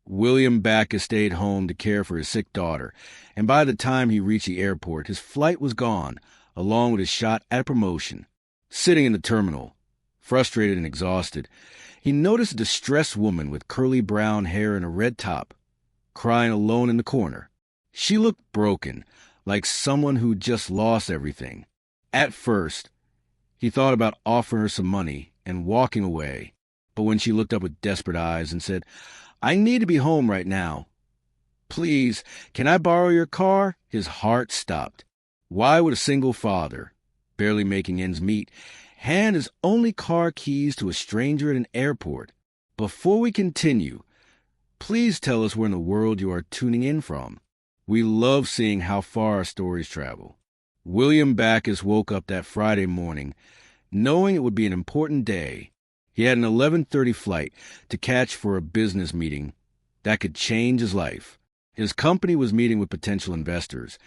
William Backus stayed home to care for his sick daughter, and by the time he reached the airport, his flight was gone, along with his shot at a promotion. Sitting in the terminal, frustrated and exhausted, he noticed a distressed woman with curly brown hair and a red top, crying alone in the corner. She looked broken, like someone who'd just lost everything. At first, he thought about offering her some money and walking away, but when she looked up with desperate eyes and said, "I need to be home right now. Please, can I borrow your car?" his heart stopped. Why would a single father, barely making ends meet, hand his only car keys to a stranger at an airport? Before we continue, please tell us where in the world you are tuning in from. We love seeing how far our stories travel. William Backus woke up that Friday morning, knowing it would be an important day. He had an 11:30 flight to catch for a business meeting that could change his life. His company was meeting with potential investors,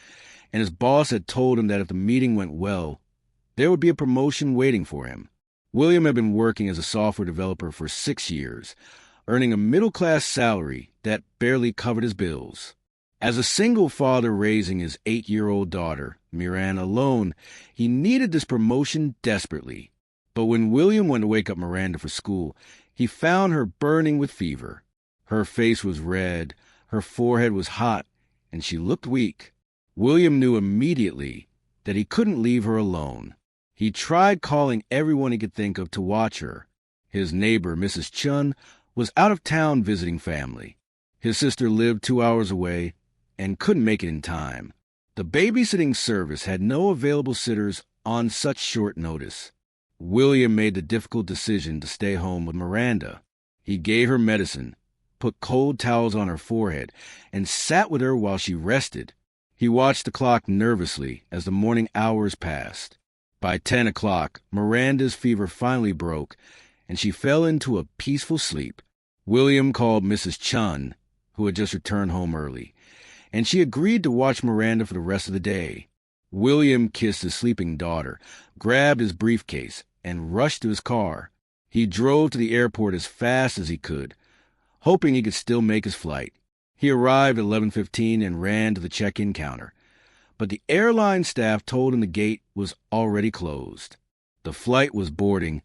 and his boss had told him that if the meeting went well, there would be a promotion waiting for him. William had been working as a software developer for 6 years, earning a middle-class salary that barely covered his bills. As a single father raising his 8-year-old daughter, Miranda, alone, he needed this promotion desperately. But when William went to wake up Miranda for school, he found her burning with fever. Her face was red, her forehead was hot, and she looked weak. William knew immediately that he couldn't leave her alone. He tried calling everyone he could think of to watch her. His neighbor, Mrs. Chun, was out of town visiting family. His sister lived 2 hours away and couldn't make it in time. The babysitting service had no available sitters on such short notice. William made the difficult decision to stay home with Miranda. He gave her medicine, put cold towels on her forehead, and sat with her while she rested. He watched the clock nervously as the morning hours passed. By 10 o'clock, Miranda's fever finally broke, and she fell into a peaceful sleep. William called Mrs. Chun, who had just returned home early, and she agreed to watch Miranda for the rest of the day. William kissed his sleeping daughter, grabbed his briefcase, and rushed to his car. He drove to the airport as fast as he could, hoping he could still make his flight. He arrived at 11:15 and ran to the check-in counter, but the airline staff told him the gate was already closed. The flight was boarding,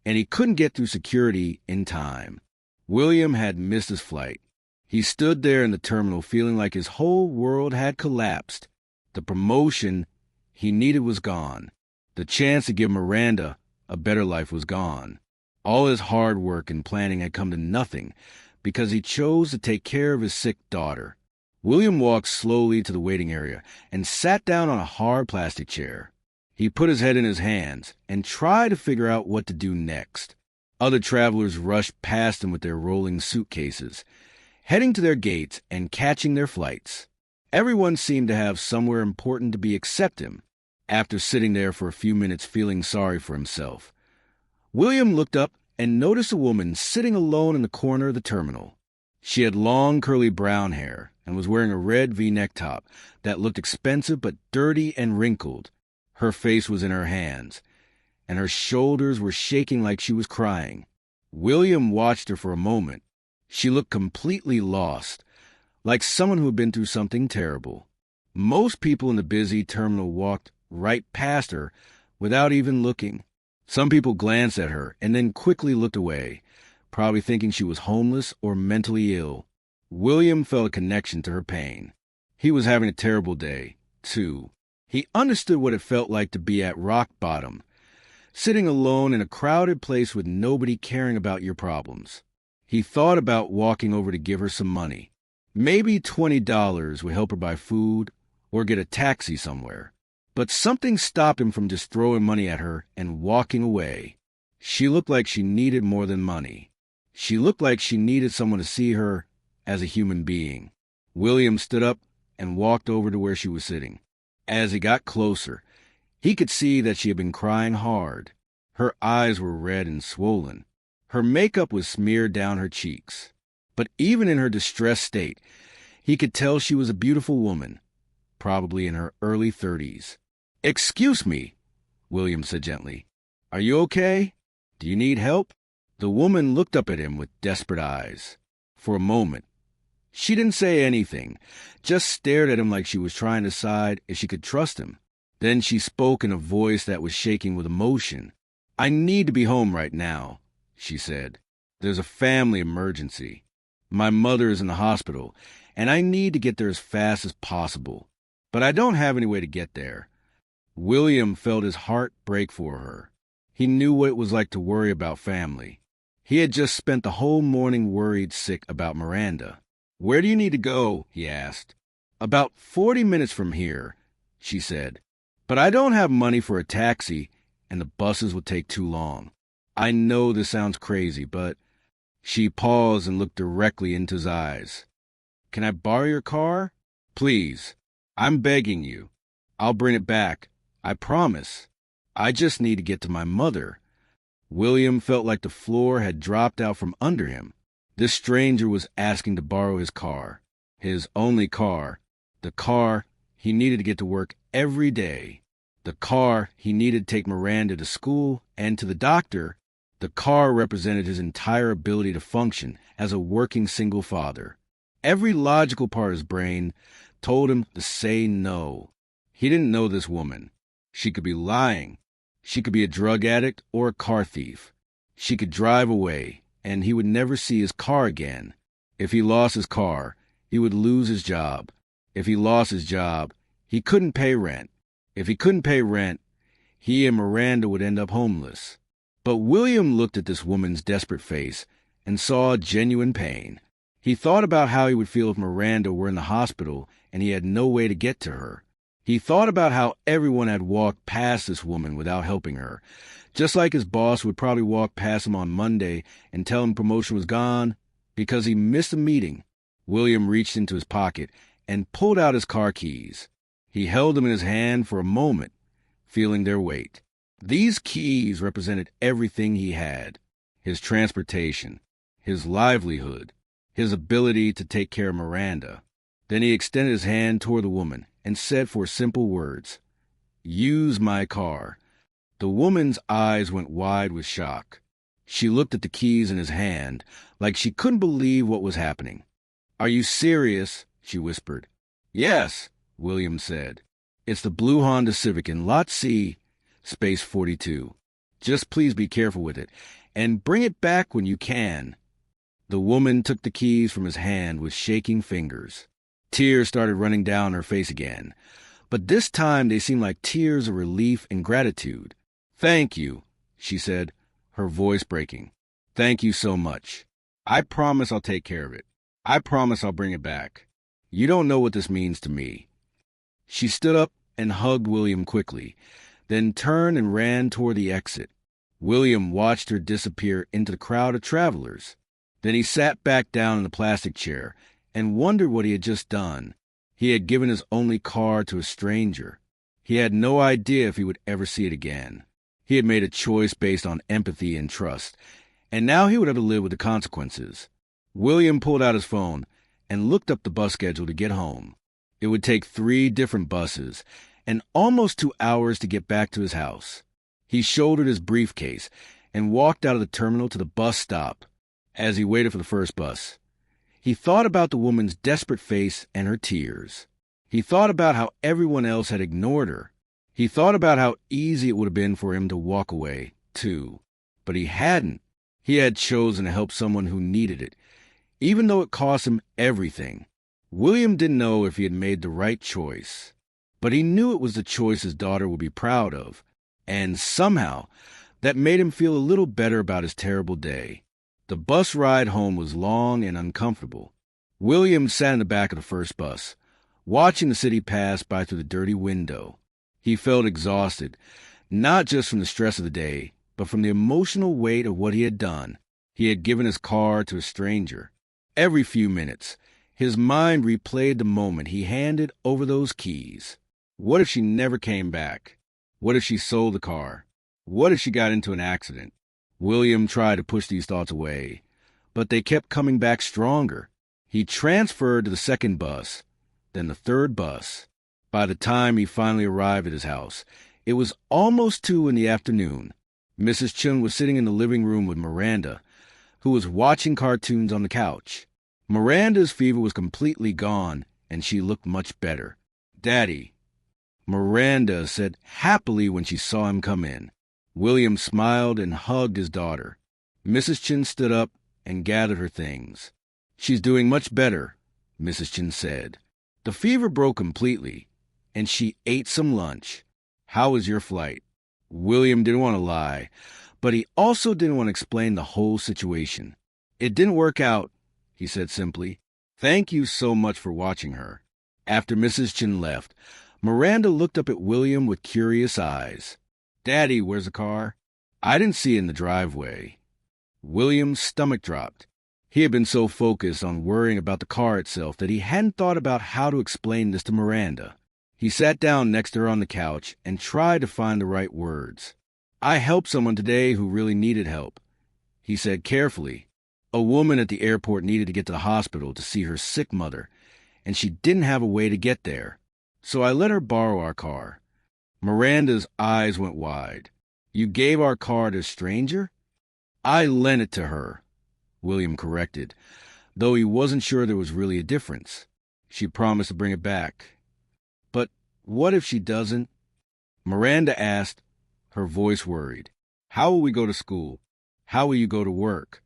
and he couldn't get through security in time. William had missed his flight. He stood there in the terminal feeling like his whole world had collapsed. The promotion he needed was gone. The chance to give Miranda a better life was gone. All his hard work and planning had come to nothing because he chose to take care of his sick daughter. William walked slowly to the waiting area and sat down on a hard plastic chair. He put his head in his hands and tried to figure out what to do next. Other travelers rushed past him with their rolling suitcases, heading to their gates and catching their flights. Everyone seemed to have somewhere important to be except him. After sitting there for a few minutes feeling sorry for himself, William looked up and noticed a woman sitting alone in the corner of the terminal. She had long curly brown hair and was wearing a red V-neck top that looked expensive but dirty and wrinkled. Her face was in her hands, and her shoulders were shaking like she was crying. William watched her for a moment. She looked completely lost, like someone who had been through something terrible. Most people in the busy terminal walked right past her without even looking. Some people glanced at her and then quickly looked away, probably thinking she was homeless or mentally ill. William felt a connection to her pain. He was having a terrible day, too. He understood what it felt like to be at rock bottom, sitting alone in a crowded place with nobody caring about your problems. He thought about walking over to give her some money. Maybe $20 would help her buy food or get a taxi somewhere. But something stopped him from just throwing money at her and walking away. She looked like she needed more than money. She looked like she needed someone to see her as a human being. William stood up and walked over to where she was sitting. As he got closer, he could see that she had been crying hard. Her eyes were red and swollen. Her makeup was smeared down her cheeks. But even in her distressed state, he could tell she was a beautiful woman, probably in her early 30s. "Excuse me," William said gently. "Are you okay? Do you need help?" The woman looked up at him with desperate eyes. For a moment, She didn't say anything, just stared at him like she was trying to decide if she could trust him. Then she spoke in a voice that was shaking with emotion. "I need to be home right now," she said. "There's a family emergency. My mother is in the hospital, and I need to get there as fast as possible. But I don't have any way to get there." William felt his heart break for her. He knew what it was like to worry about family. He had just spent the whole morning worried sick about Miranda. "Where do you need to go?" he asked. "About 40 minutes from here," she said. "But I don't have money for a taxi, and the buses will take too long. I know this sounds crazy, but—" She paused and looked directly into his eyes. "Can I borrow your car? Please. I'm begging you. I'll bring it back. I promise. I just need to get to my mother." William felt like the floor had dropped out from under him. This stranger was asking to borrow his car. His only car. The car he needed to get to work every day. The car he needed to take Miranda to school and to the doctor. The car represented his entire ability to function as a working single father. Every logical part of his brain told him to say no. He didn't know this woman. She could be lying. She could be a drug addict or a car thief. She could drive away, and he would never see his car again. If he lost his car, he would lose his job. If he lost his job, he couldn't pay rent. If he couldn't pay rent, he and Miranda would end up homeless. But William looked at this woman's desperate face and saw genuine pain. He thought about how he would feel if Miranda were in the hospital and he had no way to get to her. He thought about how everyone had walked past this woman without helping her, just like his boss would probably walk past him on Monday and tell him promotion was gone because he missed a meeting. William reached into his pocket and pulled out his car keys. He held them in his hand for a moment, feeling their weight. These keys represented everything he had: his transportation, his livelihood, his ability to take care of Miranda. Then he extended his hand toward the woman and said four simple words, "Use my car." The woman's eyes went wide with shock. She looked at the keys in his hand like she couldn't believe what was happening. "Are you serious?" she whispered. "Yes," William said. "It's the blue Honda Civic in Lot C, Space 42. Just please be careful with it, and bring it back when you can." The woman took the keys from his hand with shaking fingers. Tears started running down her face again, but this time they seemed like tears of relief and gratitude. "Thank you," she said, her voice breaking. "Thank you so much. I promise I'll take care of it. I promise I'll bring it back. You don't know what this means to me." She stood up and hugged William quickly, then turned and ran toward the exit. William watched her disappear into the crowd of travelers. Then he sat back down in the plastic chair and wondered what he had just done. He had given his only car to a stranger. He had no idea if he would ever see it again. He had made a choice based on empathy and trust, and now he would have to live with the consequences. William pulled out his phone and looked up the bus schedule to get home. It would take 3 different buses and almost 2 hours to get back to his house. He shouldered his briefcase and walked out of the terminal to the bus stop. As he waited for the first bus, he thought about the woman's desperate face and her tears. He thought about how everyone else had ignored her. He thought about how easy it would have been for him to walk away, too. But he hadn't. He had chosen to help someone who needed it, even though it cost him everything. William didn't know if he had made the right choice, but he knew it was the choice his daughter would be proud of, and somehow that made him feel a little better about his terrible day. The bus ride home was long and uncomfortable. William sat in the back of the first bus, watching the city pass by through the dirty window. He felt exhausted, not just from the stress of the day, but from the emotional weight of what he had done. He had given his car to a stranger. Every few minutes, his mind replayed the moment he handed over those keys. What if she never came back? What if she sold the car? What if she got into an accident? William tried to push these thoughts away, but they kept coming back stronger. He transferred to the second bus, then the third bus. By the time he finally arrived at his house, it was almost 2 in the afternoon. Mrs. Chun was sitting in the living room with Miranda, who was watching cartoons on the couch. Miranda's fever was completely gone, and she looked much better. "Daddy," Miranda said happily when she saw him come in. William smiled and hugged his daughter. Mrs. Chin stood up and gathered her things. "She's doing much better," Mrs. Chin said. "The fever broke completely, and she ate some lunch. How was your flight?" William didn't want to lie, but he also didn't want to explain the whole situation. "It didn't work out," he said simply. "Thank you so much for watching her." After Mrs. Chin left, Miranda looked up at William with curious eyes. "Daddy, where's the car?" "I didn't see it in the driveway." William's stomach dropped. He had been so focused on worrying about the car itself that he hadn't thought about how to explain this to Miranda. He sat down next to her on the couch and tried to find the right words. "I helped someone today who really needed help," he said carefully. "A woman at the airport needed to get to the hospital to see her sick mother, and she didn't have a way to get there. So I let her borrow our car." Miranda's eyes went wide. "You gave our car to a stranger?" "I lent it to her," William corrected, though he wasn't sure there was really a difference. "She promised to bring it back." "But what if she doesn't?" Miranda asked, her voice worried. "How will we go to school? How will you go to work?"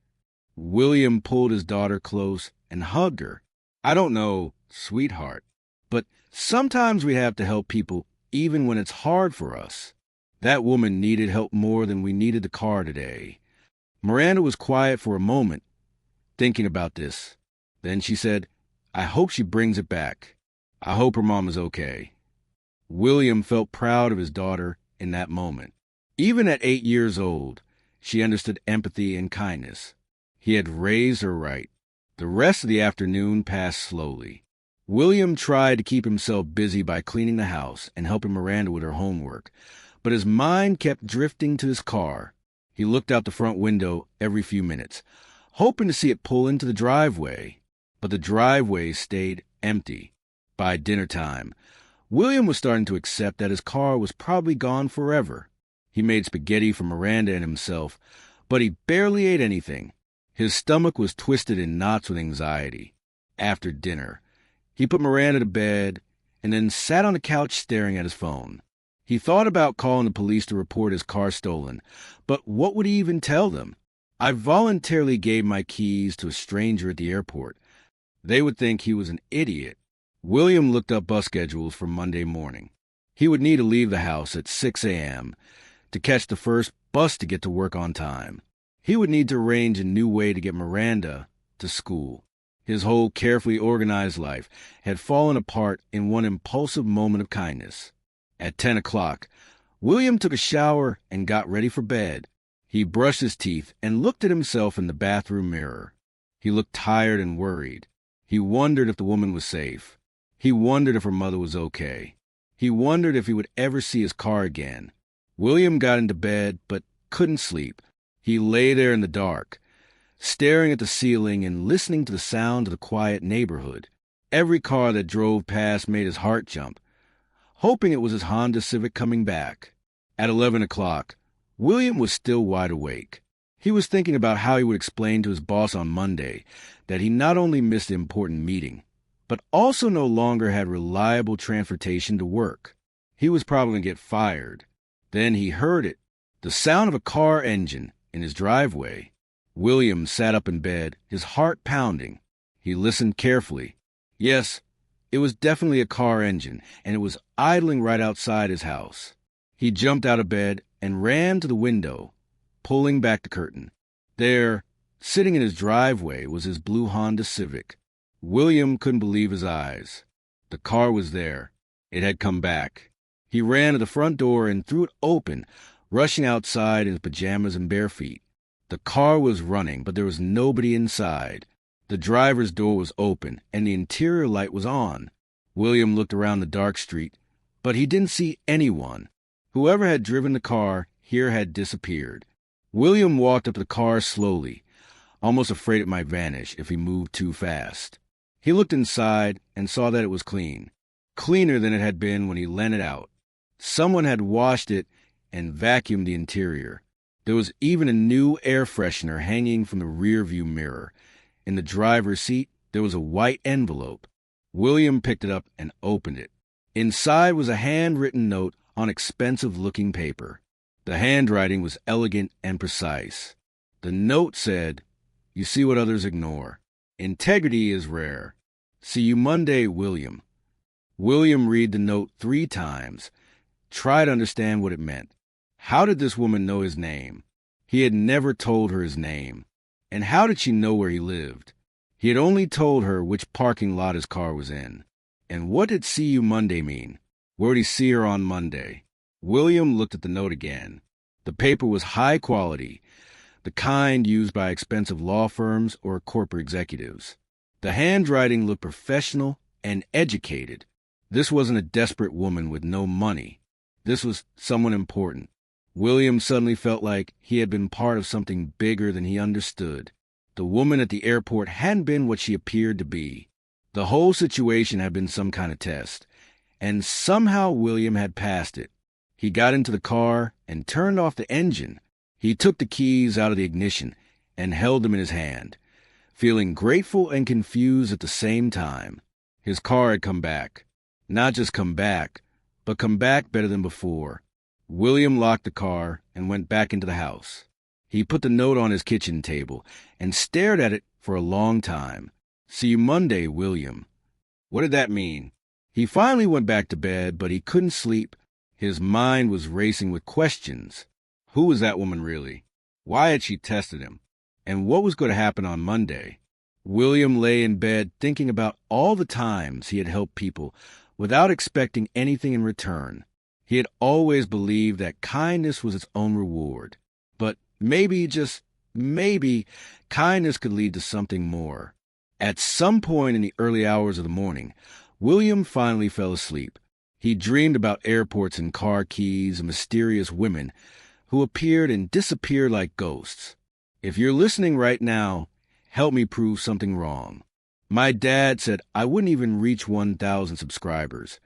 William pulled his daughter close and hugged her. "I don't know, sweetheart, but sometimes we have to help people even when it's hard for us. That woman needed help more than we needed the car today." Miranda was quiet for a moment, thinking about this. Then she said, "I hope she brings it back. I hope her mom is okay." William felt proud of his daughter in that moment. Even at 8 years old, she understood empathy and kindness. He had raised her right. The rest of the afternoon passed slowly. William tried to keep himself busy by cleaning the house and helping Miranda with her homework, but his mind kept drifting to his car. He looked out the front window every few minutes, hoping to see it pull into the driveway, but the driveway stayed empty. By dinner time, William was starting to accept that his car was probably gone forever. He made spaghetti for Miranda and himself, but he barely ate anything. His stomach was twisted in knots with anxiety. After dinner, he put Miranda to bed and then sat on the couch staring at his phone. He thought about calling the police to report his car stolen, but what would he even tell them? "I voluntarily gave my keys to a stranger at the airport. They would think he was an idiot." William looked up bus schedules for Monday morning. He would need to leave the house at 6 a.m. to catch the first bus to get to work on time. He would need to arrange a new way to get Miranda to school. His whole carefully organized life had fallen apart in one impulsive moment of kindness. At 10 o'clock, William took a shower and got ready for bed. He brushed his teeth and looked at himself in the bathroom mirror. He looked tired and worried. He wondered if the woman was safe. He wondered if her mother was okay. He wondered if he would ever see his car again. William got into bed but couldn't sleep. He lay there in the dark, staring at the ceiling and listening to the sound of the quiet neighborhood. Every car that drove past made his heart jump, hoping it was his Honda Civic coming back. At 11 o'clock, William was still wide awake. He was thinking about how he would explain to his boss on Monday that he not only missed the important meeting, but also no longer had reliable transportation to work. He was probably going to get fired. Then he heard it, the sound of a car engine in his driveway. William sat up in bed, his heart pounding. He listened carefully. Yes, it was definitely a car engine, and it was idling right outside his house. He jumped out of bed and ran to the window, pulling back the curtain. There, sitting in his driveway, was his blue Honda Civic. William couldn't believe his eyes. The car was there. It had come back. He ran to the front door and threw it open, rushing outside in his pajamas and bare feet. The car was running, but there was nobody inside. The driver's door was open, and the interior light was on. William looked around the dark street, but he didn't see anyone. Whoever had driven the car here had disappeared. William walked up to the car slowly, almost afraid it might vanish if he moved too fast. He looked inside and saw that it was clean, cleaner than it had been when he lent it out. Someone had washed it and vacuumed the interior. There was even a new air freshener hanging from the rear-view mirror. In the driver's seat, There was a white envelope. William picked it up and opened it. Inside was a handwritten note on expensive-looking paper. The handwriting was elegant and precise. The note said, "You see what others ignore. Integrity is rare. See you Monday, William." William read the note 3 times, tried to understand what it meant. How did this woman know his name? He had never told her his name. And how did she know where he lived? He had only told her which parking lot his car was in. And what did "see you Monday" mean? Where would he see her on Monday? William looked at the note again. The paper was high quality, the kind used by expensive law firms or corporate executives. The handwriting looked professional and educated. This wasn't a desperate woman with no money. This was someone important. William suddenly felt like he had been part of something bigger than he understood. The woman at the airport hadn't been what she appeared to be. The whole situation had been some kind of test, and somehow William had passed it. He got into the car and turned off the engine. He took the keys out of the ignition and held them in his hand, feeling grateful and confused at the same time. His car had come back. Not just come back, but come back better than before. William locked the car and went back into the house. He put the note on his kitchen table and stared at it for a long time. "See you Monday, William." What did that mean? He finally went back to bed, but he couldn't sleep. His mind was racing with questions. Who was that woman really? Why had she tested him? And what was going to happen on Monday? William lay in bed thinking about all the times he had helped people without expecting anything in return. He had always believed that kindness was its own reward. But maybe, just maybe, kindness could lead to something more. At some point in the early hours of the morning, William finally fell asleep. He dreamed about airports and car keys and mysterious women who appeared and disappeared like ghosts. If you're listening right now, help me prove something wrong. My dad said I wouldn't even reach 1,000 subscribers,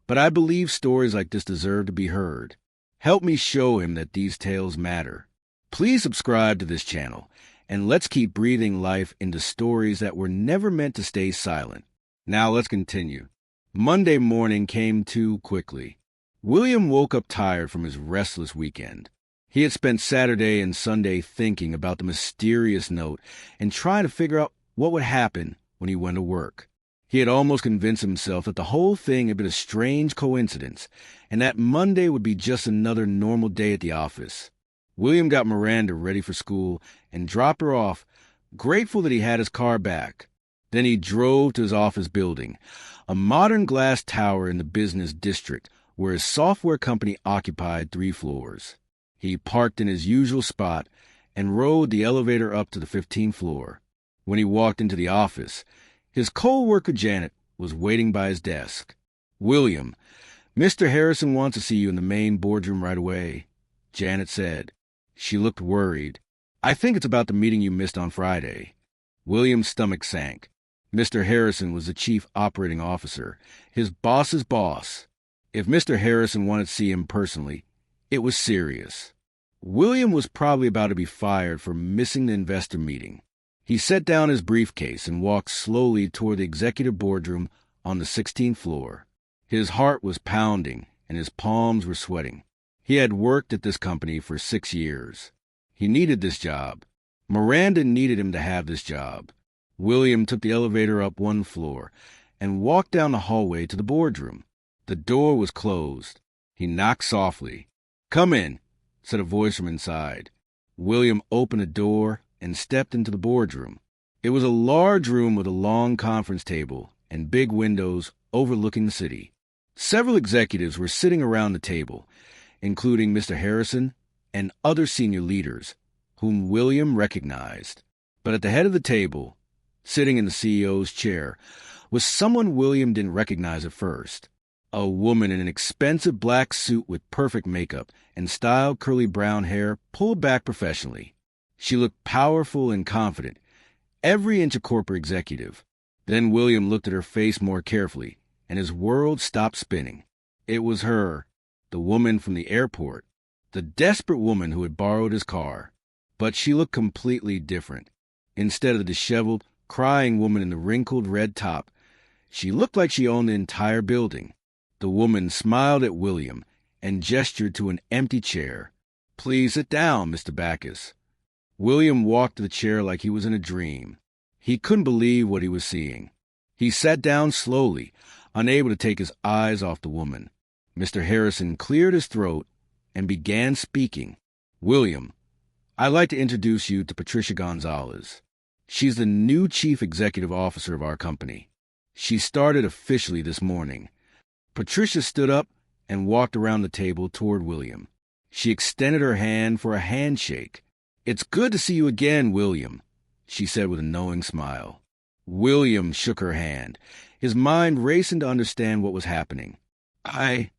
but I believe stories like this deserve to be heard. Help me show him that these tales matter. Please subscribe to this channel, and let's keep breathing life into stories that were never meant to stay silent. Now let's continue. Monday morning came too quickly. William woke up tired from his restless weekend. He had spent Saturday and Sunday thinking about the mysterious note and trying to figure out what would happen when he went to work. He had almost convinced himself that the whole thing had been a strange coincidence and that Monday would be just another normal day at the office. William got Miranda ready for school and dropped her off, grateful that he had his car back. Then he drove to his office building, a modern glass tower in the business district where his software company occupied 3 floors. He parked in his usual spot and rode the elevator up to the 15th floor. When he walked into the office, his co-worker Janet was waiting by his desk. "William, Mr. Harrison wants to see you in the main boardroom right away," Janet said. She looked worried. "I think it's about the meeting you missed on Friday." William's stomach sank. Mr. Harrison was the chief operating officer, his boss's boss. If Mr. Harrison wanted to see him personally, it was serious. William was probably about to be fired for missing the investor meeting. He set down his briefcase and walked slowly toward the executive boardroom on the 16th floor. His heart was pounding and his palms were sweating. He had worked at this company for 6 years. He needed this job. Miranda needed him to have this job. William took the elevator up 1 floor and walked down the hallway to the boardroom. The door was closed. He knocked softly. "Come in," said a voice from inside. William opened the door and stepped into the boardroom. It was a large room with a long conference table and big windows overlooking the city. Several executives were sitting around the table, including Mr. Harrison and other senior leaders, whom William recognized. But at the head of the table, sitting in the CEO's chair, was someone William didn't recognize at first. A woman in an expensive black suit with perfect makeup and styled curly brown hair pulled back professionally. She looked powerful and confident, every inch a corporate executive. Then William looked at her face more carefully, and his world stopped spinning. It was her, the woman from the airport, the desperate woman who had borrowed his car. But she looked completely different. Instead of the disheveled, crying woman in the wrinkled red top. She looked like she owned the entire building. The woman smiled at William and gestured to an empty chair. "Please sit down, Mr. Backus." William walked to the chair like he was in a dream. He couldn't believe what he was seeing. He sat down slowly, unable to take his eyes off the woman. Mr. Harrison cleared his throat and began speaking. "William, I'd like to introduce you to Patricia Gonzalez. She's the new chief executive officer of our company. She started officially this morning." Patricia stood up and walked around the table toward William. She extended her hand for a handshake. "It's good to see you again, William," she said with a knowing smile. William shook her hand, his mind racing to understand what was happening. I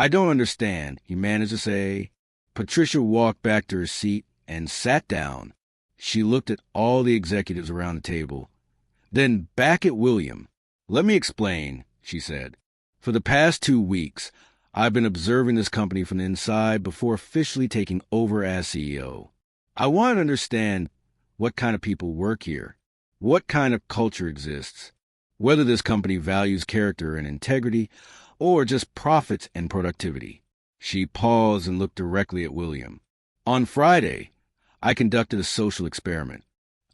don't understand," he managed to say. Patricia walked back to her seat and sat down. She looked at all the executives around the table, then back at William. "Let me explain," she said. "For the past 2 weeks, I've been observing this company from the inside before officially taking over as CEO. I want to understand what kind of people work here, what kind of culture exists, whether this company values character and integrity or just profits and productivity." She paused and looked directly at William. "On Friday, I conducted a social experiment.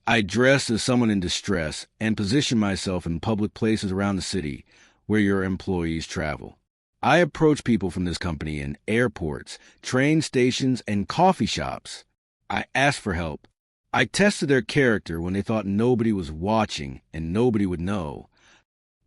I dressed as someone in distress and positioned myself in public places around the city where your employees travel. I approached people from this company in airports, train stations, and coffee shops. I asked for help. I tested their character when they thought nobody was watching and nobody would know."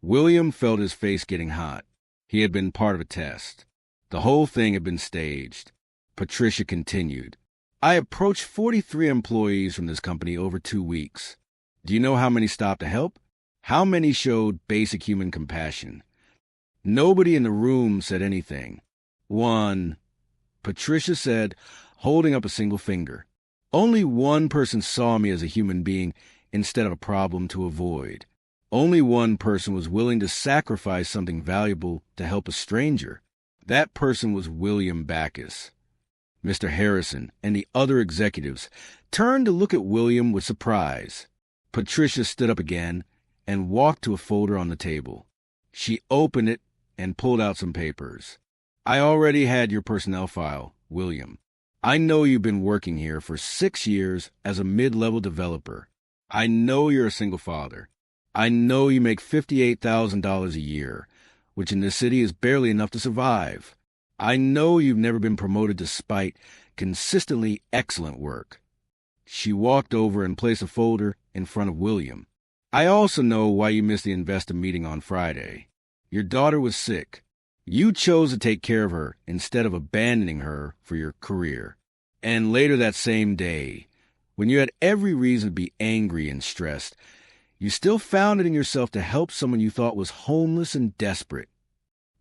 William felt his face getting hot. He had been part of a test. The whole thing had been staged. Patricia continued. "I approached 43 employees from this company over 2 weeks. Do you know how many stopped to help? How many showed basic human compassion? Nobody in the room said anything. One," Patricia said, holding up a single finger. "Only one person saw me as a human being instead of a problem to avoid. Only one person was willing to sacrifice something valuable to help a stranger. That person was William Backus." Mr. Harrison and the other executives turned to look at William with surprise. Patricia stood up again and walked to a folder on the table. She opened it and pulled out some papers. "I already had your personnel file, William. I know you've been working here for 6 years as a mid-level developer. I know you're a single father. I know you make $58,000 a year, which in this city is barely enough to survive. I know you've never been promoted despite consistently excellent work." She walked over and placed a folder in front of William. "I also know why you missed the investor meeting on Friday. Your daughter was sick. You chose to take care of her instead of abandoning her for your career. And later that same day, when you had every reason to be angry and stressed, you still found it in yourself to help someone you thought was homeless and desperate."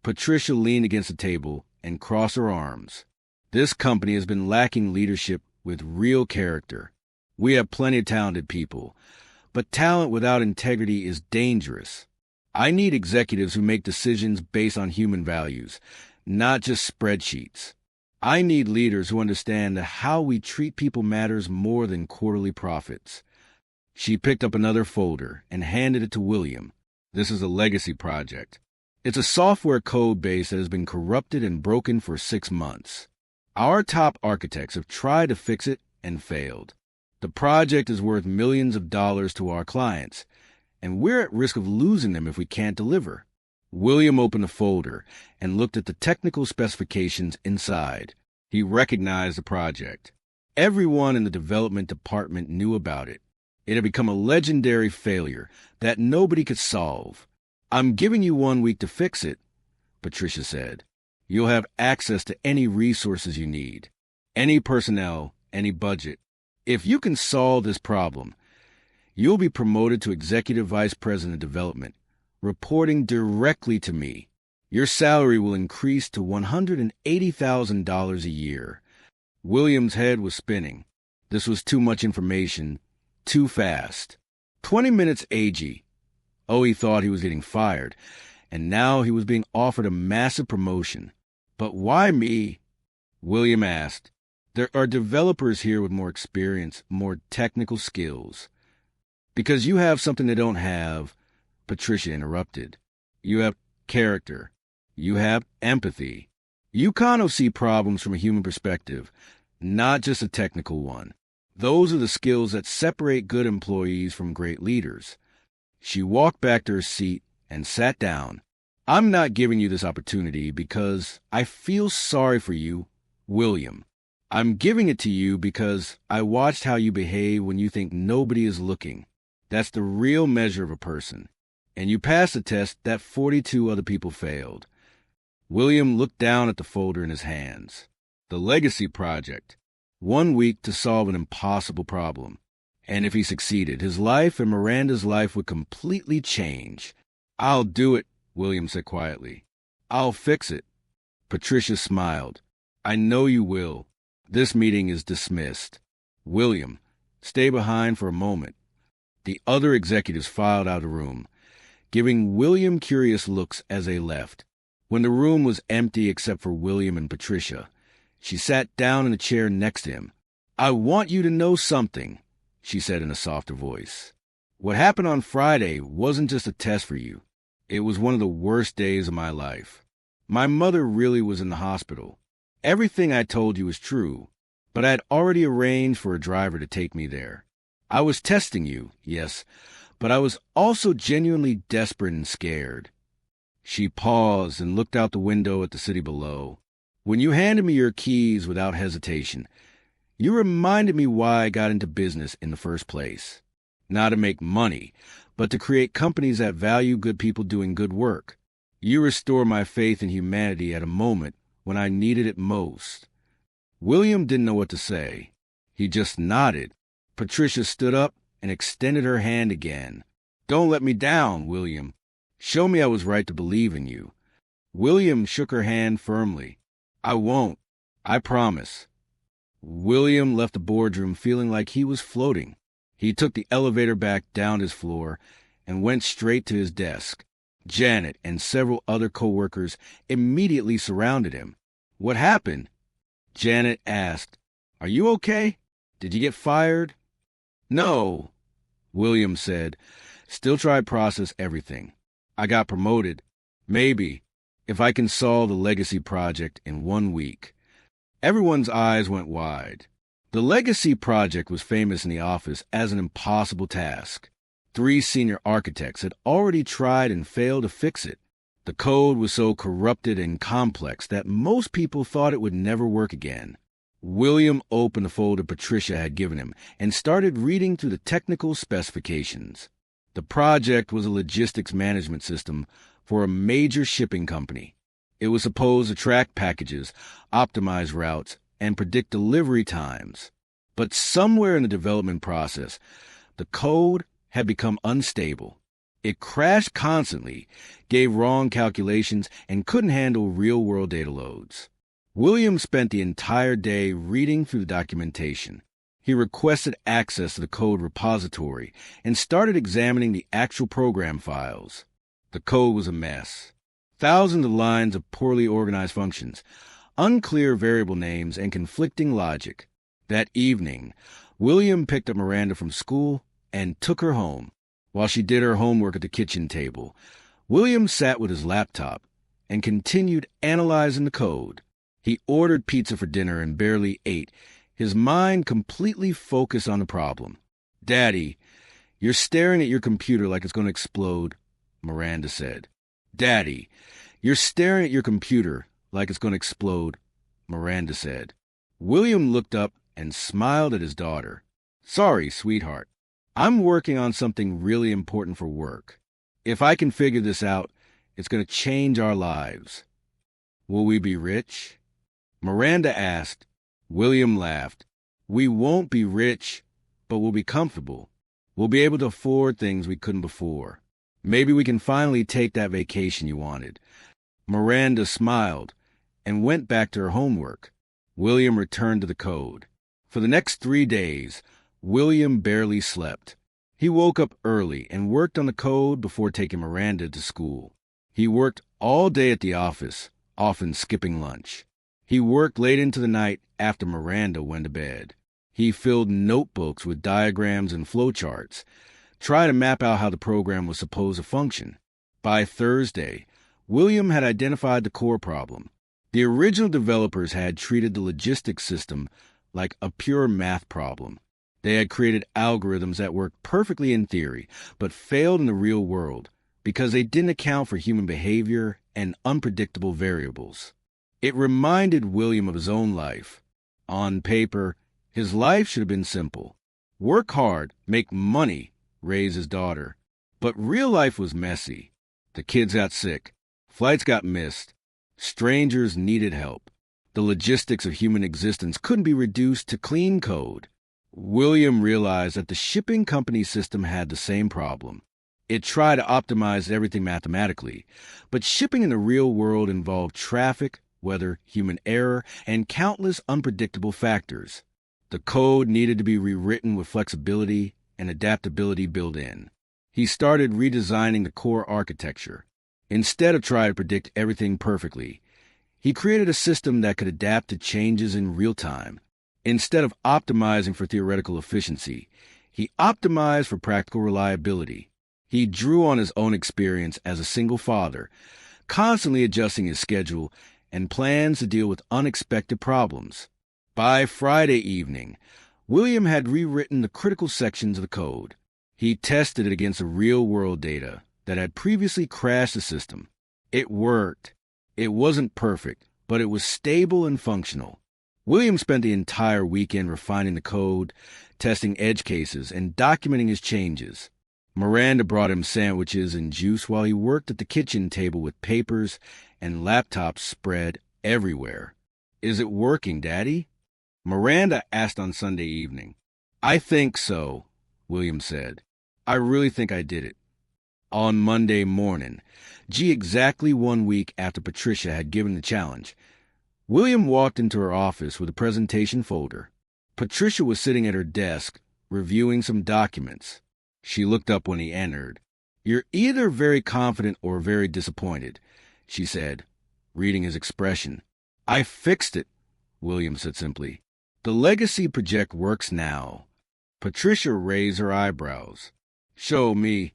Patricia leaned against the table and crossed her arms. "This company has been lacking leadership with real character. We have plenty of talented people, but talent without integrity is dangerous. I need executives who make decisions based on human values, not just spreadsheets. I need leaders who understand that how we treat people matters more than quarterly profits." She picked up another folder and handed it to William. "This is a legacy project. It's a software code base that has been corrupted and broken for 6 months. Our top architects have tried to fix it and failed. The project is worth millions of dollars to our clients, and we're at risk of losing them if we can't deliver." William opened the folder and looked at the technical specifications inside. He recognized the project. Everyone in the development department knew about it. It had become a legendary failure that nobody could solve. "I'm giving you 1 week to fix it," Patricia said. "You'll have access to any resources you need, any personnel, any budget. If you can solve this problem, you'll be promoted to Executive Vice President of Development, reporting directly to me. Your salary will increase to $180,000 a year." William's head was spinning. This was too much information, too fast. 20 minutes AG. Oh, he thought he was getting fired, and now he was being offered a massive promotion. "But why me?" William asked. "There are developers here with more experience, more technical skills." Because you have something they don't have, Patricia interrupted. You have character. You have empathy. You kind of see problems from a human perspective, not just a technical one. Those are the skills that separate good employees from great leaders. She walked back to her seat and sat down. I'm not giving you this opportunity because I feel sorry for you, William. I'm giving it to you because I watched how you behave when you think nobody is looking. That's the real measure of a person. And you passed a test that 42 other people failed. William looked down at the folder in his hands. The Legacy Project. 1 week to solve an impossible problem. And if he succeeded, his life and Miranda's life would completely change. I'll do it, William said quietly. I'll fix it. Patricia smiled. I know you will. This meeting is dismissed. William, stay behind for a moment. The other executives filed out of the room, giving William curious looks as they left. When the room was empty except for William and Patricia, she sat down in a chair next to him. I want you to know something, she said in a softer voice. What happened on Friday wasn't just a test for you. It was one of the worst days of my life. My mother really was in the hospital. Everything I told you was true, but I had already arranged for a driver to take me there. I was testing you, yes, but I was also genuinely desperate and scared. She paused and looked out the window at the city below. When you handed me your keys without hesitation, you reminded me why I got into business in the first place. Not to make money, but to create companies that value good people doing good work. You restored my faith in humanity at a moment when I needed it most. William didn't know what to say. He just nodded. Patricia stood up and extended her hand again. Don't let me down, William. Show me I was right to believe in you. William shook her hand firmly. I won't. I promise. William left the boardroom feeling like he was floating. He took the elevator back down his floor and went straight to his desk. Janet and several other co-workers immediately surrounded him. What happened? Janet asked. Are you okay? Did you get fired? No, William said. Still try to process everything. I got promoted. Maybe, if I can solve the Legacy Project in 1 week. Everyone's eyes went wide. The Legacy Project was famous in the office as an impossible task. 3 senior architects had already tried and failed to fix it. The code was so corrupted and complex that most people thought it would never work again. William opened the folder Patricia had given him and started reading through the technical specifications. The project was a logistics management system for a major shipping company. It was supposed to track packages, optimize routes, and predict delivery times. But somewhere in the development process, the code had become unstable. It crashed constantly, gave wrong calculations, and couldn't handle real-world data loads. William spent the entire day reading through the documentation. He requested access to the code repository and started examining the actual program files. The code was a mess. Thousands of lines of poorly organized functions, unclear variable names, and conflicting logic. That evening, William picked up Miranda from school and took her home. While she did her homework at the kitchen table, William sat with his laptop and continued analyzing the code. He ordered pizza for dinner and barely ate, his mind completely focused on the problem. Daddy, you're staring at your computer like it's going to explode, Miranda said. Daddy, you're staring at your computer like it's going to explode, Miranda said. William looked up and smiled at his daughter. Sorry, sweetheart. I'm working on something really important for work. If I can figure this out, it's going to change our lives. Will we be rich? Miranda asked. William laughed. We won't be rich, but we'll be comfortable. We'll be able to afford things we couldn't before. Maybe we can finally take that vacation you wanted. Miranda smiled and went back to her homework. William returned to the code. For the next 3 days, William barely slept. He woke up early and worked on the code before taking Miranda to school. He worked all day at the office, often skipping lunch. He worked late into the night after Miranda went to bed. He filled notebooks with diagrams and flowcharts, Try to map out how the program was supposed to function. By Thursday, William had identified the core problem. The original developers had treated the logistics system like a pure math problem. They had created algorithms that worked perfectly in theory, but failed in the real world because they didn't account for human behavior and unpredictable variables. It reminded William of his own life. On paper, his life should have been simple. Work hard, make money, raise his daughter. But real life was messy. The kids got sick. Flights got missed. Strangers needed help. The logistics of human existence couldn't be reduced to clean code. William realized that the shipping company system had the same problem. It tried to optimize everything mathematically, but shipping in the real world involved traffic, weather, human error, and countless unpredictable factors. The code needed to be rewritten with flexibility and adaptability built in. He started redesigning the core architecture. Instead of trying to predict everything perfectly, he created a system that could adapt to changes in real time. Instead of optimizing for theoretical efficiency, he optimized for practical reliability. He drew on his own experience as a single father, constantly adjusting his schedule and plans to deal with unexpected problems. By Friday evening, William had rewritten the critical sections of the code. He tested it against the real-world data that had previously crashed the system. It worked. It wasn't perfect, but it was stable and functional. William spent the entire weekend refining the code, testing edge cases, and documenting his changes. Miranda brought him sandwiches and juice while he worked at the kitchen table with papers and laptops spread everywhere. "Is it working, Daddy?" Miranda asked on Sunday evening. "I think so," William said. "I really think I did it." On Monday morning, exactly 1 week after Patricia had given the challenge, William walked into her office with a presentation folder. Patricia was sitting at her desk, reviewing some documents. She looked up when he entered. "You're either very confident or very disappointed," she said, reading his expression. "I fixed it," William said simply. "The legacy project works now." Patricia raised her eyebrows. "Show me."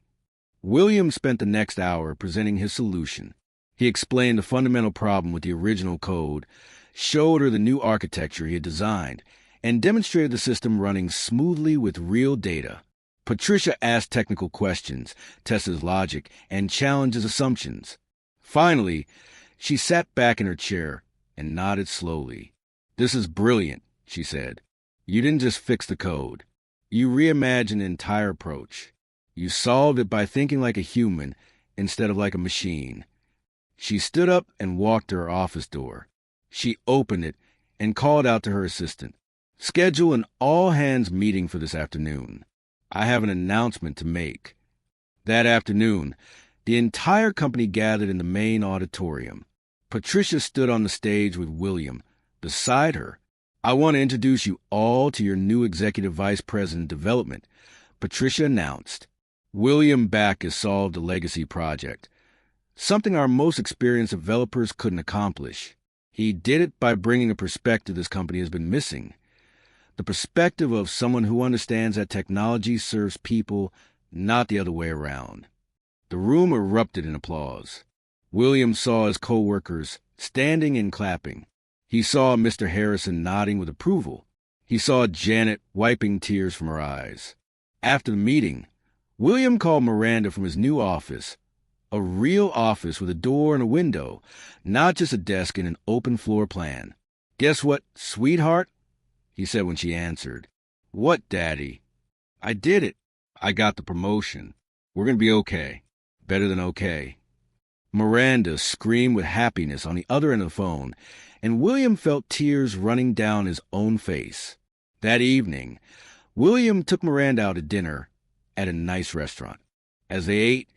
William spent the next hour presenting his solution. He explained the fundamental problem with the original code, showed her the new architecture he had designed, and demonstrated the system running smoothly with real data. Patricia asked technical questions, tested his logic, and challenged his assumptions. Finally, she sat back in her chair and nodded slowly. "This is brilliant," she said. "You didn't just fix the code. You reimagined the entire approach. You solved it by thinking like a human instead of like a machine." She stood up and walked to her office door. She opened it and called out to her assistant. "Schedule an all-hands meeting for this afternoon. I have an announcement to make." That afternoon, the entire company gathered in the main auditorium. Patricia stood on the stage with William beside her. "I want to introduce you all to your new Executive Vice President of Development," Patricia announced. "William Back has solved the legacy project, something our most experienced developers couldn't accomplish. He did it by bringing a perspective this company has been missing. The perspective of someone who understands that technology serves people, not the other way around." The room erupted in applause. William saw his co-workers standing and clapping. He saw Mr. Harrison nodding with approval. He saw Janet wiping tears from her eyes. After the meeting, William called Miranda from his new office, a real office with a door and a window, not just a desk and an open floor plan. "Guess what, sweetheart?" he said when she answered. "What, Daddy?" "I did it. I got the promotion. We're going to be okay. Better than okay." Miranda screamed with happiness on the other end of the phone, and William felt tears running down his own face. That evening, William took Miranda out to dinner at a nice restaurant. As they ate,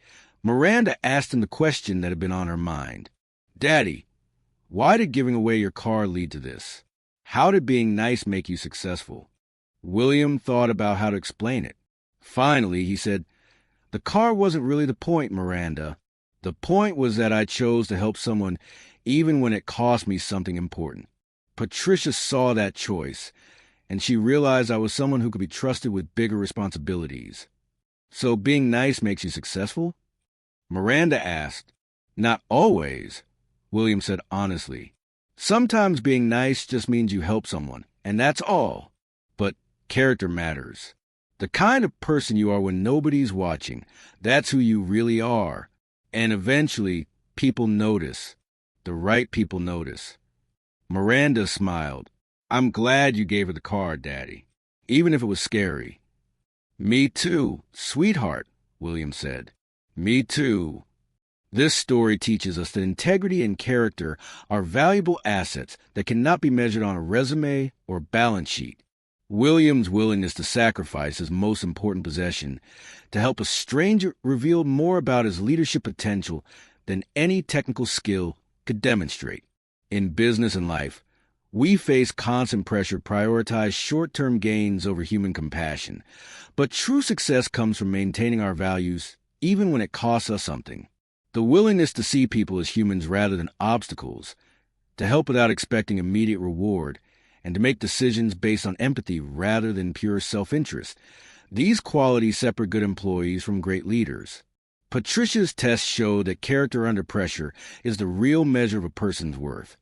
Miranda asked him the question that had been on her mind. "Daddy, why did giving away your car lead to this? How did being nice make you successful?" William thought about how to explain it. Finally, he said, "The car wasn't really the point, Miranda. The point was that I chose to help someone even when it cost me something important. Patricia saw that choice, and she realized I was someone who could be trusted with bigger responsibilities. So being nice makes you successful? Miranda asked. Not always, William said honestly. Sometimes being nice just means you help someone, and that's all. But character matters. The kind of person you are when nobody's watching, that's who you really are. And eventually, people notice. The right people notice. Miranda smiled. I'm glad you gave her the card, Daddy, even if it was scary. Me too, sweetheart, William said. Me too. This story teaches us that integrity and character are valuable assets that cannot be measured on a resume or balance sheet. William's willingness to sacrifice his most important possession to help a stranger revealed more about his leadership potential than any technical skill could demonstrate. In business and life, we face constant pressure to prioritize short-term gains over human compassion, but true success comes from maintaining our values even when it costs us something. The willingness to see people as humans rather than obstacles, to help without expecting immediate reward, and to make decisions based on empathy rather than pure self-interest. These qualities separate good employees from great leaders. Patricia's tests show that character under pressure is the real measure of a person's worth.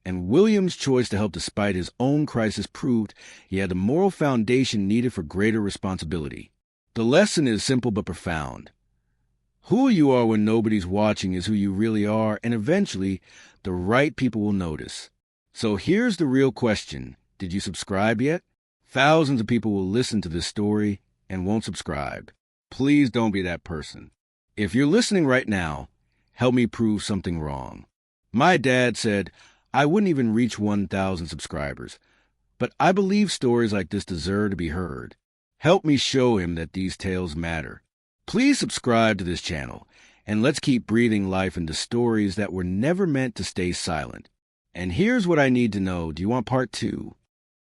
And William's choice to help despite his own crisis proved he had the moral foundation needed for greater responsibility. The lesson is simple but profound. Who you are when nobody's watching is who you really are, and eventually, the right people will notice. So here's the real question. Did you subscribe yet? Thousands of people will listen to this story and won't subscribe. Please don't be that person. If you're listening right now, help me prove something wrong. My dad said I wouldn't even reach 1,000 subscribers, but I believe stories like this deserve to be heard. Help me show him that these tales matter. Please subscribe to this channel, and let's keep breathing life into stories that were never meant to stay silent. And here's what I need to know. Do you want part 2?